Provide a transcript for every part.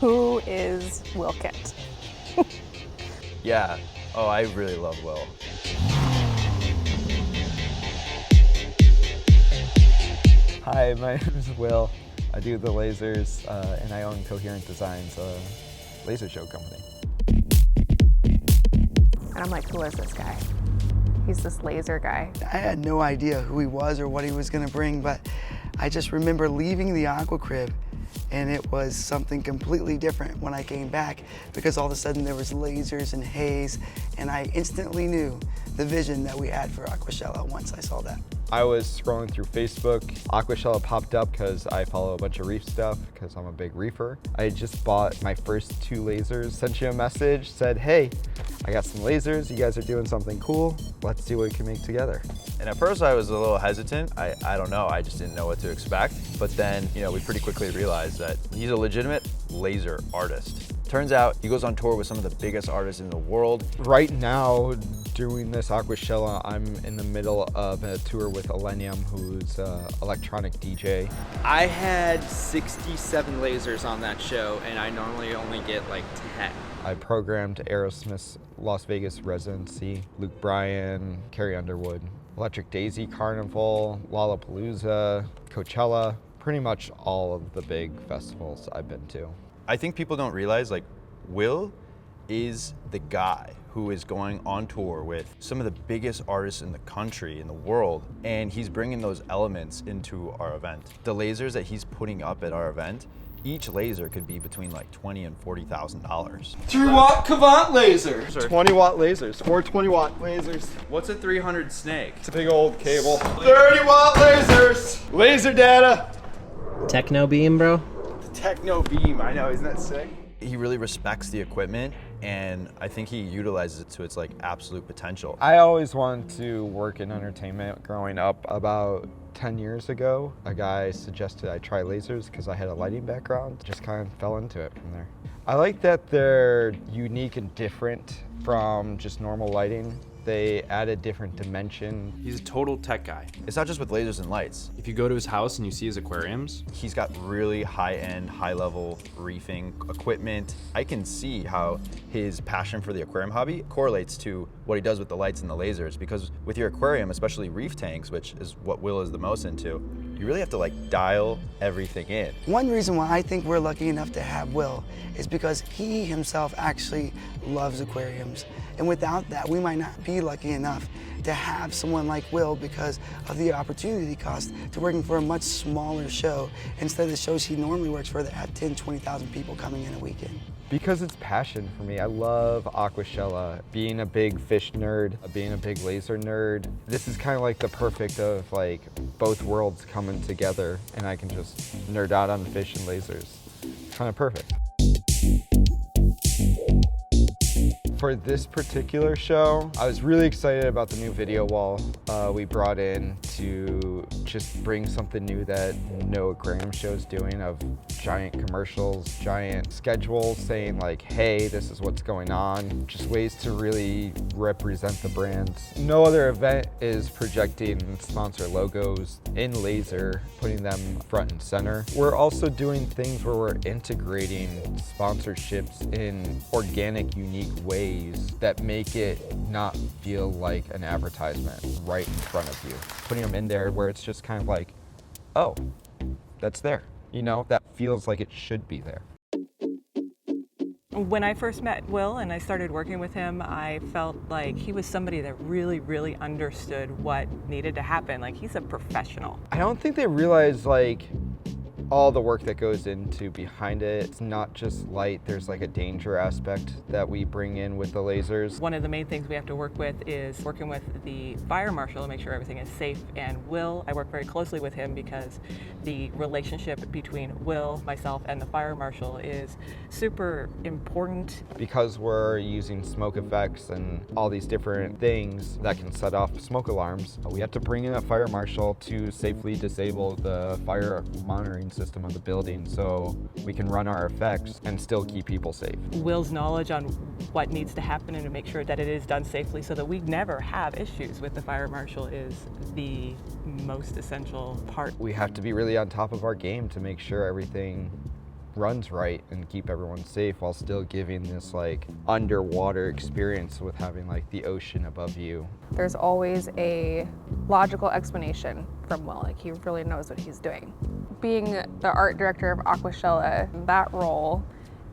Who is Will Kent? Yeah. Oh, I really love Will. Hi, my name is Will. I do the lasers, and I own Coherent Designs, a laser show company. And I'm like, who is this guy? He's this laser guy. I had no idea who he was or what he was gonna bring, but I just remember leaving the aqua crib and it was something completely different when I came back because all of a sudden there was lasers and haze, and I instantly knew the vision that we had for Aquashella once I saw that. I was scrolling through Facebook. Aquashella popped up because I follow a bunch of reef stuff because I'm a big reefer. I just bought my first 2 lasers, sent you a message, said, hey, I got some lasers, you guys are doing something cool, let's see what we can make together. And at first I was a little hesitant. I don't know, I just didn't know what to expect. But then, we pretty quickly realized that he's a legitimate laser artist. Turns out he goes on tour with some of the biggest artists in the world. Right now, doing this Aquashella, I'm in the middle of a tour with Elenium, who's an electronic DJ. I had 67 lasers on that show, and I normally only get like 10. I programmed Aerosmith's Las Vegas residency, Luke Bryan, Carrie Underwood, Electric Daisy Carnival, Lollapalooza, Coachella, pretty much all of the big festivals I've been to. I think people don't realize, Will is the guy who is going on tour with some of the biggest artists in the country, in the world, and he's bringing those elements into our event. The lasers that he's putting up at our event, each laser could be between $20,000 and $40,000. 3-watt Coherent laser. 20-watt lasers, 4 20-watt lasers. What's a 300 snake? It's a big old cable. 30-watt lasers, laser data. Techno beam, bro? Techno beam, I know, isn't that sick? He really respects the equipment, and I think he utilizes it to its absolute potential. I always wanted to work in entertainment growing up. About 10 years ago, a guy suggested I try lasers because I had a lighting background. Just kind of fell into it from there. I like that they're unique and different from just normal lighting. They add a different dimension. He's a total tech guy. It's not just with lasers and lights. If you go to his house and you see his aquariums, he's got really high-end, high-level reefing equipment. I can see how his passion for the aquarium hobby correlates to what he does with the lights and the lasers, because with your aquarium, especially reef tanks, which is what Will is the most into, you really have to dial everything in. One reason why I think we're lucky enough to have Will is because he himself actually loves aquariums. And without that, we might not be lucky enough to have someone like Will because of the opportunity cost to working for a much smaller show instead of the shows he normally works for that have 10, 20,000 people coming in a weekend. Because it's passion for me. I love Aquashella. Being a big fish nerd, being a big laser nerd, this is kind of like the perfect of both worlds coming together, and I can just nerd out on fish and lasers. It's kind of perfect. For this particular show, I was really excited about the new video wall we brought in to just bring something new that no aquarium show is doing, of giant commercials, giant schedules saying hey, this is what's going on, just ways to really represent the brands. No other event is projecting sponsor logos in laser, putting them front and center. We're also doing things where we're integrating sponsorships in organic, unique ways that make it not feel like an advertisement right in front of you. Putting them in there where it's just kind of oh, that's there. That feels like it should be there. When I first met Will and I started working with him, I felt like he was somebody that really, really understood what needed to happen. He's a professional. I don't think they realize all the work that goes into behind it. It's not just light, there's a danger aspect that we bring in with the lasers. One of the main things we have to work with is working with the fire marshal to make sure everything is safe. And Will, I work very closely with him because the relationship between Will, myself, and the fire marshal is super important. Because we're using smoke effects and all these different things that can set off smoke alarms, we have to bring in a fire marshal to safely disable the fire monitoring system of the building so we can run our effects and still keep people safe. Will's knowledge on what needs to happen and to make sure that it is done safely so that we never have issues with the fire marshal is the most essential part. We have to be really on top of our game to make sure everything runs right and keep everyone safe while still giving this like underwater experience with having like the ocean above you. There's always a logical explanation from Will. Like, he really knows what he's doing. Being the art director of Aquashella, that role,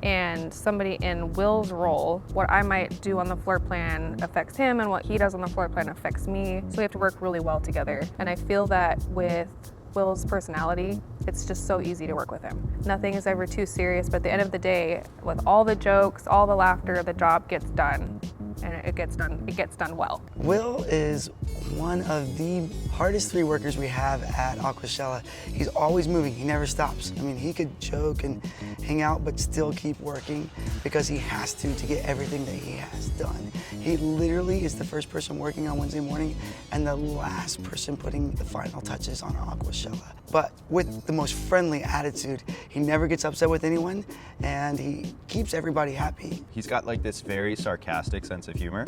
and somebody in Will's role, what I might do on the floor plan affects him, and what he does on the floor plan affects me. So we have to work really well together. And I feel that with Will's personality, it's just so easy to work with him. Nothing is ever too serious, but at the end of the day, with all the jokes, all the laughter, the job gets done, and it gets done well. Will is one of the hardest 3 workers we have at Aquashella. He's always moving, he never stops. I mean, he could joke and hang out, but still keep working because he has to get everything that he has done. He literally is the first person working on Wednesday morning and the last person putting the final touches on Aquashella. But with the most friendly attitude, he never gets upset with anyone, and he keeps everybody happy. He's got like this very sarcastic sense of humor,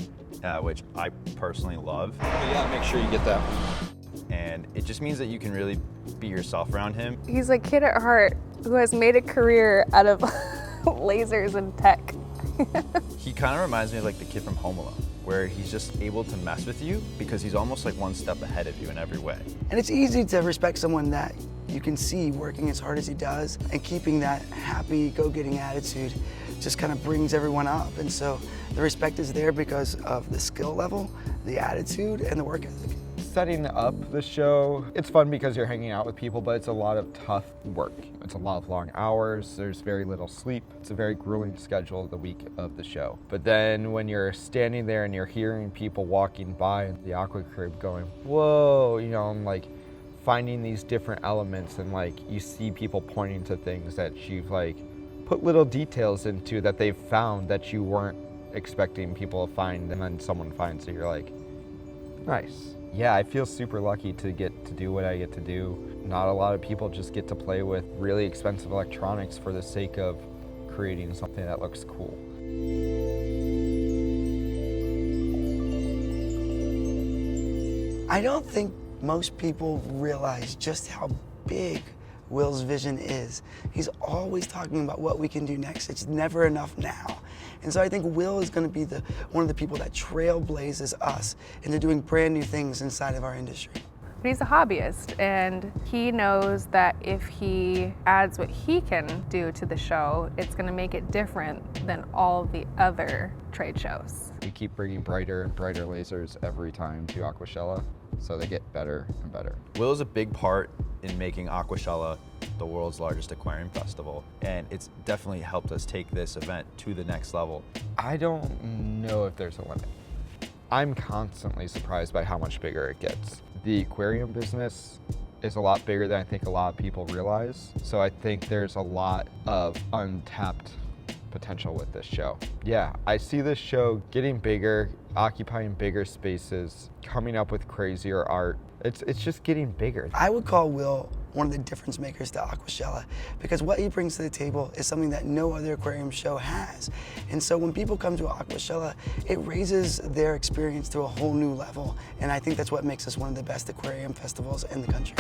which I personally love. Yeah, make sure you get that. And it just means that you can really be yourself around him. He's a kid at heart who has made a career out of lasers and tech. He kind of reminds me of like the kid from Home Alone, where he's just able to mess with you because he's almost like one step ahead of you in every way. And it's easy to respect someone that you can see working as hard as he does and keeping that happy, go-getting attitude just kind of brings everyone up. And so the respect is there because of the skill level, the attitude, and the work ethic. Setting up the show, it's fun because you're hanging out with people, but it's a lot of tough work. It's a lot of long hours, there's very little sleep. It's a very grueling schedule the week of the show. But then when you're standing there and you're hearing people walking by the aqua crib going, whoa, you know, I'm like finding these different elements, and like you see people pointing to things that you've like put little details into that they've found that you weren't expecting people to find, and then someone finds it, you're like, nice. Yeah, I feel super lucky to get to do what I get to do. Not a lot of people just get to play with really expensive electronics for the sake of creating something that looks cool. I don't think most people realize just how big Will's vision is. He's always talking about what we can do next. It's never enough now. And so I think Will is going to be one of the people that trailblazes us into doing brand new things inside of our industry. But he's a hobbyist, and he knows that if he adds what he can do to the show, it's going to make it different than all the other trade shows. We keep bringing brighter and brighter lasers every time to Aquashella, so they get better and better. Will is a big part in making Aquashella the world's largest aquarium festival, and it's definitely helped us take this event to the next level. I don't know if there's a limit. I'm constantly surprised by how much bigger it gets. The aquarium business is a lot bigger than I think a lot of people realize, so I think there's a lot of untapped potential with this show. Yeah, I see this show getting bigger, occupying bigger spaces, coming up with crazier art. It's just getting bigger. I would call Will one of the difference makers to Aquashella because what he brings to the table is something that no other aquarium show has. And so when people come to Aquashella, it raises their experience to a whole new level. And I think that's what makes us one of the best aquarium festivals in the country.